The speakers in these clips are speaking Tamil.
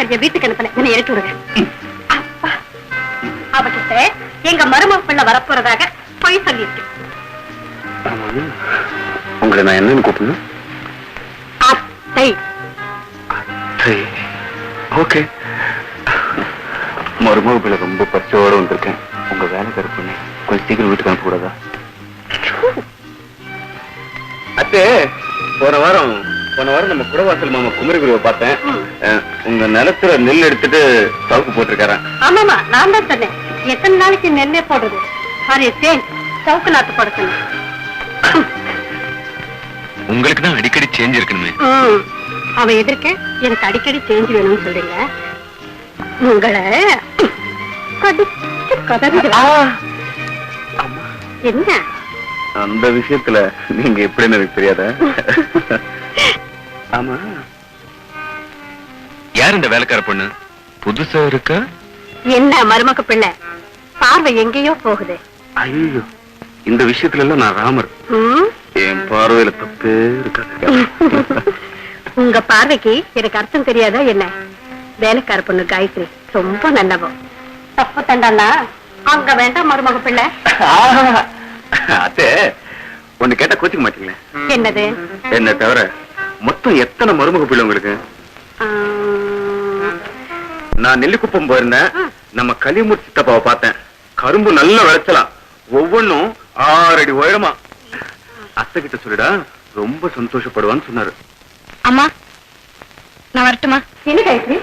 வேலைக்காரிய வீட்டுக்கு அனுப்பல, என்ன இறக்கி விடுங்க. அவகிட்ட எங்க மருமக பிள்ளை வரப்போறதாக போய் சொல்லியிருக்கேன். உங்களை நான் என்னன்னு கூப்பிடணும்? அத்தை. ஓகே. மருமக பிள்ளை ரொம்ப பச்சோட வந்திருக்கேன். உங்க வேலைக்கார பொண்ணு கொஞ்சம் சீக்கிரம் வீட்டுக்கு அனுப்ப கூடாதா? அத்தே, போன வாரம் நம்ம குடவாசல் மாமா குமரிகுருவை பார்த்தேன். உங்க நிலத்துல நெல் எடுத்துட்டு சவுக்கு போட்டிருக்காரன். ஆமாமா, நான் தான் சொன்னேன். எத்தனை நாளைக்கு நெல்லே போடுறது? சவுக்கு நாத்து போட சொன்னேன். உங்களுக்கு தான் அடிக்கடி சேஞ்ச் இருக்கணுமே. அவன் எதிர்க்க எனக்கு அடிக்கடி சேஞ்ச் வேணும்னு சொல்றீங்க. உங்களை என்ன அந்த விஷயத்துல நீங்க எப்படின்னு எனக்கு தெரியாத. ஆமா, யார் இந்த வேலைக்கார பொண்ணு? புதுசா இருக்கா? என்ன மருமக பிள்ளை பார்வை எங்கேயோ போகுது. ஐயோ, இந்த விஷயத்துல எல்லாம் நான் ராமர். என் பார்வையில தப்பே இருக்காது. உங்க பார்வைக்கு எனக்கு அர்த்தம் தெரியாதா என்ன? வேலைக்கார பொண்ணு காயத்ரி ரொம்ப நல்லவோ. தப்பு தண்டானா அங்க வேண்டாம் மருமக பிள்ளை. அத்தே, ஒண்ணு கேட்டா கோச்சிக்க மாட்டீங்களே? என்னது? என்ன தவிர மொத்தம் எத்தனை மருமக பிள்ளை உங்களுக்கு? நான் நெல்லிக்குப்பம் போயிருந்தேன். நம்ம களிமூர்த்தி சித்தப்பாவை பார்த்தேன். கரும்பு நல்ல விளைச்சலாம், ஒவ்வொன்னும் 6 அடி உயரமா. அத்தை கிட்ட சொல்லிடா, ரொம்ப சந்தோஷப்படுவான்னு சொன்னாரு. அம்மா, நான் வரட்டுமா? என்ன காயத்ரி,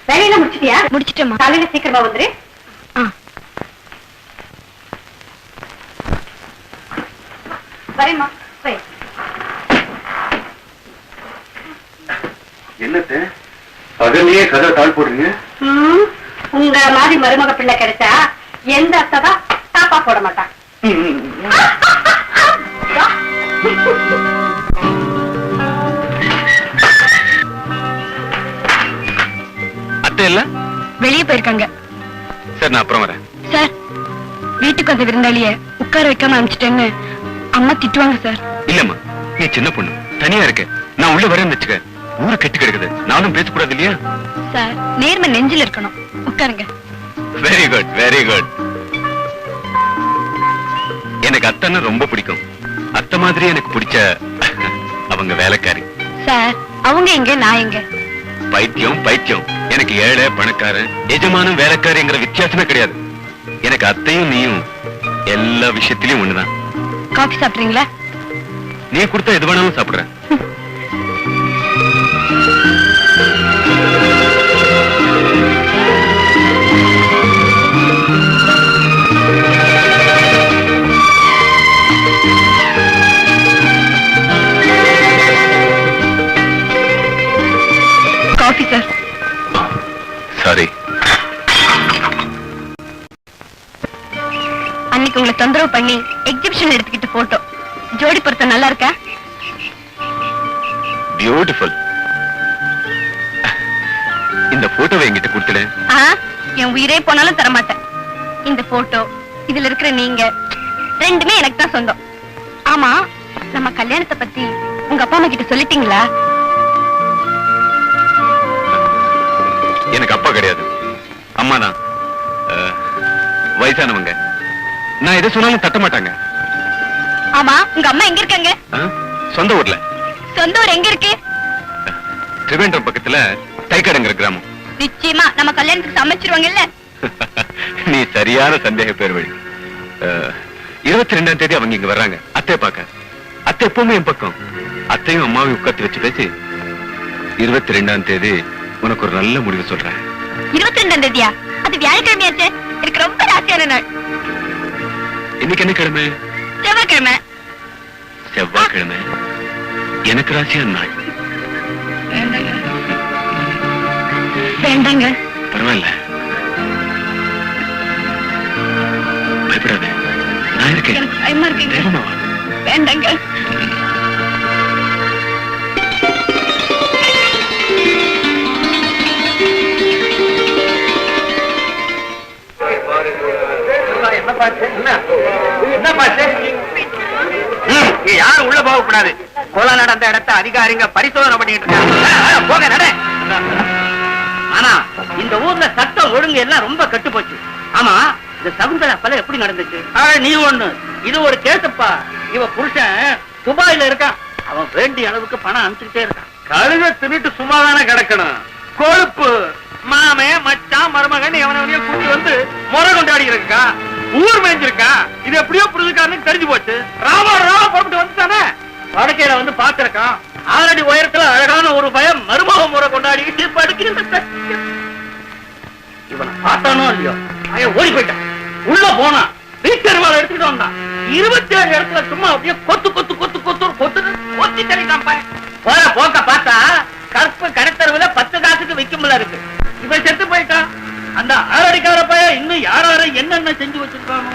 வேலையெல்லாம் முடிச்சிட்டியா? முடிச்சிட்டேம்மா. காலையில சீக்கிரமா வந்துரு. வரேம்மா. என்னத்தை பகலையே கதை தாழ் போடுறீங்க? உங்க மாதிரி மருமக பிள்ளை கிடைச்சா எந்த அத்தை தான் தாப்பா போட மாட்டான். அத்தை இல்ல, வெளியே போயிருக்காங்க. சரி, நான் அப்புறம் வரேன். சார், வீட்டுக்கு வந்த விருந்தாளிய உட்கார வைக்காம அனுப்பிச்சிட்டேன்னு அம்மா திட்டுவாங்க சார். இல்லம்மா, நீ சின்ன பொண்ணு, தனியா இருக்க. நான் உள்ள வரேன்னு வச்சுக்க, ஊரு கெட்டு கிடக்குது. நானும் பேசக்கூடாது இல்லையா? சார், நேர்மை நெஞ்சில் இருக்கணும். உட்காருங்க. Very good, very good. எனக்கு அத்தனை ரொம்ப பிடிக்கும். அத்தை மாதிரி எனக்கு பிடிச்ச அவங்க வேலைக்காரி. சார், அவங்க எங்க, நான் எங்க? பைத்தியம் பைத்தியம். எனக்கு ஏழை பணக்காரன் எஜமானும் வேலைக்காரிங்கிற வித்தியாசமே கிடையாது. எனக்கு அத்தையும் நீயும் எல்லா விஷயத்திலயும் ஒண்ணுதான். காஃபி சாப்பிடுறீங்களா? நீ கொடுத்தா எது வேணாலும் சாப்பிடுறேன். Coffee sir. சாரி. அன்னைக்கு உங்களை தொந்தரவு பண்ணி எக்ஸிபிஷன் எடுத்துக்கிட்டு போட்டோ ஜோடி பொருத்தம் நல்லா இருக்கா? பியூட்டிஃபுல். இந்த போட்டோவை என்கிட்ட கொடுத்துடு. என் உயிரே போனாலும் தரமாட்டேன். இந்த போட்டோ, இதுல இருக்கிற நீங்க ரெண்டுமே எனக்கு தான் சொந்தம். ஆமா, நம்ம கல்யாணத்தை பத்தி உங்க அப்பா அம்மா கிட்ட சொல்லிட்டீங்களா? எனக்கு அப்பா கிடையாது, அம்மா தான். வயசானவங்க. நான் எதை சொன்னாலும் தட்ட மாட்டாங்க. ஆமா, உங்க அம்மா எங்க இருக்காங்க? சொந்த ஊர்ல. சொந்த ஊர் எங்க இருக்கு? திரிவேண்டரம் பக்கத்துல தைக்காடுங்கிற கிராமம். நிச்சயமா நம்ம கல்யாணத்துக்கு சமைச்சிருவாங்கல்ல? நீ சரியான சந்தேக பேர் வழி. 22ஆம் தேதி அவங்க இங்க வர்றாங்க அத்தை பார்க்க. அத்தை எப்பவுமே என் பக்கம். அத்தையும் அம்மாவையும் உட்காந்து வச்சு பேசி 22ஆம் தேதி உனக்கு ஒரு நல்ல முடிவு சொல்றேன். 22ஆம் தேதியா? அது வியாழக்கிழமையாச்சே. எனக்கு ரொம்ப ராசியான நாள். இன்னைக்கு என்ன கிழமை? செவ்வாய்க்கிழமை. செவ்வாய்க்கிழமை எனக்கு ராசியான நாள். வேண்டாங்க. பரவாயில்ல, பயப்படாத, நான் இருக்கேன். எனக்கு பயமா இருக்கு. வேண்டாங்க. யாரும் உள்ள போக கூடாது. கொலை நடந்த இடத்த அதிகாரிங்க பரிசோதனை பண்ணிட்டு இருக்காங்க. போக நட. ஆனா இந்த ஊர்ல சட்டம் ஒழுங்கு எல்லாம் ரொம்ப கெட்டு போச்சு. ஆமா, இந்த சகுந்தலா கொலை எப்படி நடந்துச்சு? நீ ஒண்ணு, இது ஒரு கேசப்பா. இவ புருஷன் துபாயில இருக்கான். அவன் வேண்டிய அளவுக்கு பணம் அனுப்பிச்சுட்டே இருக்கான். கழுத தின்னுட்டு சும்மாதானே கிடக்கணும். கொழுப்பு மாமே மச்சான் மருமகன் எவனையும் கூட்டி வந்து முறை கொண்டாடி இருக்கா, ஊர் மேய்ஞ்சிருக்கா. இது எப்படியோ புரிஞ்சுக்கான்னு தெரிஞ்சு போச்சு. ராமா புறப்பட்டு வந்துட்டானே, படுக்கையில வந்து பாத்திருக்கான். 6 அடி உயரத்துல அழகான ஒரு பயம் மருமக முறை கொண்டாடிட்டு படுக்கிற. இவனை பார்த்தானோ இல்லையோ, பையன் ஓடி போயிட்டான். உள்ள போனா வீட்டருவாள் எடுத்துக்கிட்டு வந்தான். 27 இடத்துல சும்மா அப்படியே கொத்து கொத்து கொத்து கொத்து கொத்து கொத்தி தள்ளிட்டான் பையன். போற போக்க பார்த்தா கற்பு கடத்தருவுல 10 காசுக்கு விக்கும்ல இருக்கு. இவன் செத்து போயிட்டான். அந்த 6 அடிக்கார பையன் இன்னும் யாரார என்னென்ன செஞ்சு வச்சிருக்கானோ.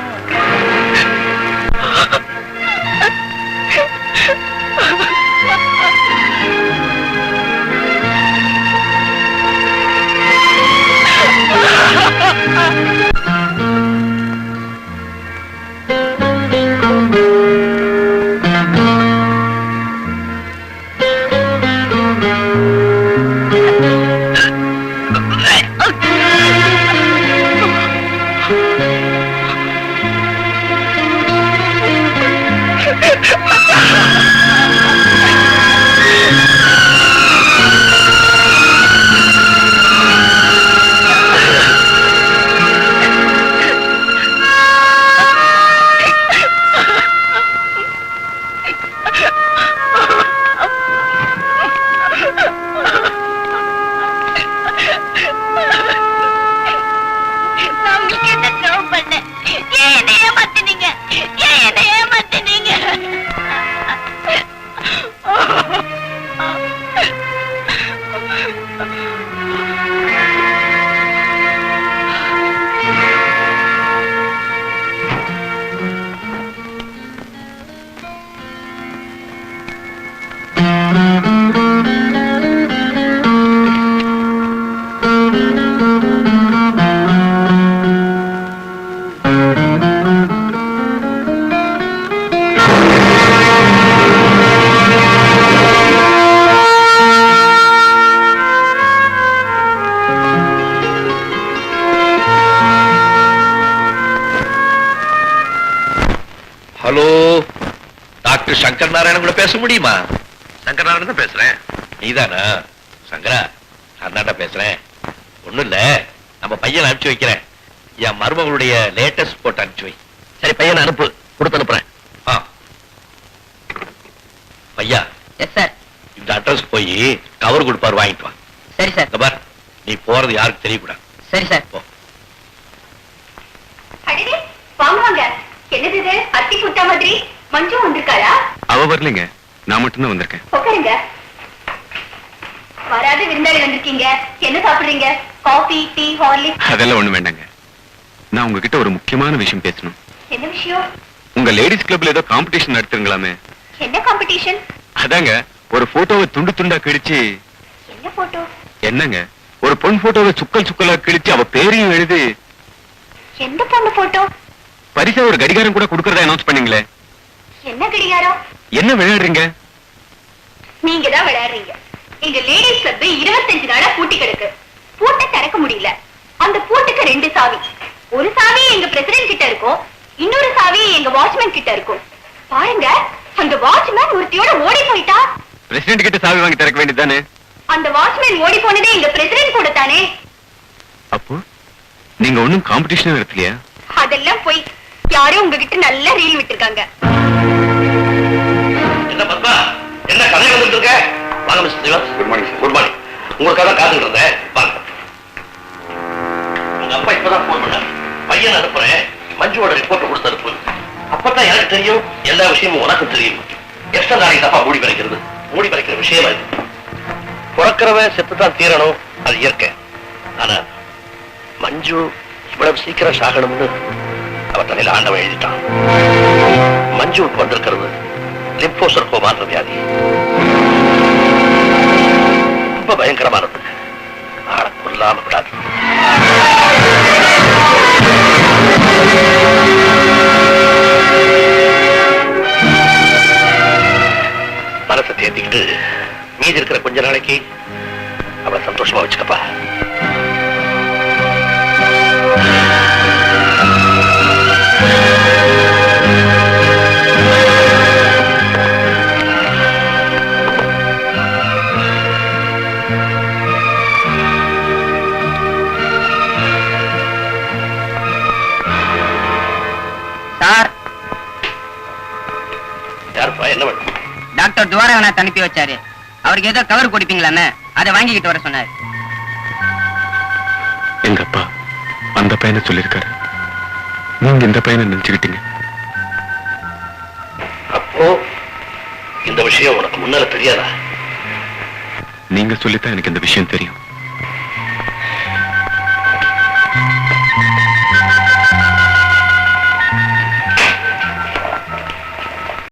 ஹலோ, டாக்டர் சங்கர் நாராயணன் கூட பேச முடியுமா? சங்கர் நாராயணன் தான் பேசுறேன். நீதானா? சங்கரா, நான் பேசுறேன். ஒண்ணும் இல்ல, நம்ம பையனை அனுப்பிச்சு வைக்கிறேன். என் மருமகளுடைய லேட்டஸ்ட் போட்டோ அனுப்பிச்சு வை. சரி, பையனை அனுப்பு, கொடுத்து அனுப்புறேன். பையா, எஸ் சார். இந்த அட்ரஸ் போய் கவர் கொடுப்பாரு, வாங்கிட்டு வா. சரி சார். பார், நீ போறது யாருக்கு தெரியக்கூடாது. சரி சார். போ. வாங்க, என்னது இது? அத்தி குட்டா மாதிரி மஞ்சு வந்திருக்காளா? அவ வரலைங்க, நான் மட்டும்தான் வந்திருக்கேன். உட்காருங்க. வராத விருந்தாளி வந்திருக்கீங்க. என்ன சாப்பிடுறீங்க? Coffee, tea, Horlicks? அதெல்லாம் ஒண்ணு வேண்டாங்க. நான் உங்ககிட்ட ஒரு முக்கியமான விஷயம் பேசணும். என்ன விஷயம்? உங்க லேடிஸ் கிளப்ல ஏதோ காம்படிஷன் நடத்துறீங்களாமே? என்ன காம்படிஷன்? அதாங்க, ஒரு போட்டோவை துண்டு துண்டா கிழிச்சு. என்ன போட்டோ? என்னங்க, ஒரு பொன் போட்டோவை சுக்கல் சுக்கலா கிழிச்சு அவ பேரையும் எழுதி. எந்த பொண்ணு போட்டோ? பரிசா ஒரு கடிகாரம் கூட கொடுக்கறதா அனௌன்ஸ் பண்ணீங்களே, என்ன கடிகாரம்? என்ன விளையாடுறீங்க? நீங்க தான் விளையாடுறீங்க. எங்க லேடிஸ் கிளப் 25 நாளா பூட்டி கிடக்கு. பூட்டை திறக்க முடியல. அந்த பூட்டுக்கு 2 சாவி. ஒரு சாவி எங்க பிரசிடென்ட் கிட்ட இருக்கும், இன்னொரு சாவி எங்க வாட்ச்மேன் கிட்ட இருக்கும். பாருங்க, அந்த வாட்ச்மேன் ஒருத்தியோட ஓடி போயிட்டா. பிரசிடென்ட் கிட்ட சாவி வாங்கி திறக்க வேண்டியதானே? அந்த வாட்ச்மேன் ஓடி போனதே எங்க பிரசிடென்ட் கூட தானே. அப்போ நீங்க ஒண்ணும் காம்படிஷன் நடத்தலையா? அதெல்லாம் போய் யாரும் உங்ககிட்ட நல்ல ரீல் விட்டுருக்காங்க. என்ன பத்மா, என்ன கதை வந்துட்டு இருக்க? வாங்க mister Siva. Good morning sir. Good morning. உங்களுக்காக காத்துட்டு இருந்தேன். வாங்க. உங்க அப்பா இப்பதான் போன் பண்ணாரு. பையன் அனுப்புறேன், மஞ்சுவோட ரிப்போர்ட் கொடுத்து அனுப்பு. அப்பதான் எனக்கு தெரியும், எல்லா விஷயமும் உனக்கும் தெரியும். எத்தனை நாளைக்கு தப்பா மூடி மறைக்கிற விஷயம் அது. பிறக்கிறவன் செத்துதான் தீரணும், அது இயற்கை. ஆனா மஞ்சு இவ்வளவு சீக்கிரம் சாகணும்னு அவ தலையில ஆண்டவன் எழுதிட்டான். மஞ்சுவுக்கு வந்திருக்கிறது லிம்போசர்கோமான்ற வியாதி. ரொம்ப பயங்கரமானது. ஆளை கொல்லாம விடாது. மனசை தேர்த்திக்கிட்டு மீதி இருக்கிற கொஞ்ச நாளைக்கு அவளை சந்தோஷமா வச்சுக்கப்பா. டாக்டர் துவாரகநாத் அனுப்பி வச்சாரு. அவருக்கு ஏதோ கவர் கொடுப்பீங்களான்னு அதை வாங்கிக்கிட்டு வர சொன்னாரு. எங்க அப்பா அந்த பையனை சொல்லியிருக்காரு, நீங்க இந்த பையனை நினைச்சுக்கிட்டீங்க. அப்போ இந்த விஷயம் உனக்கு முன்னால தெரியாதா? நீங்க சொல்லித்தான் எனக்கு இந்த விஷயம் தெரியும்.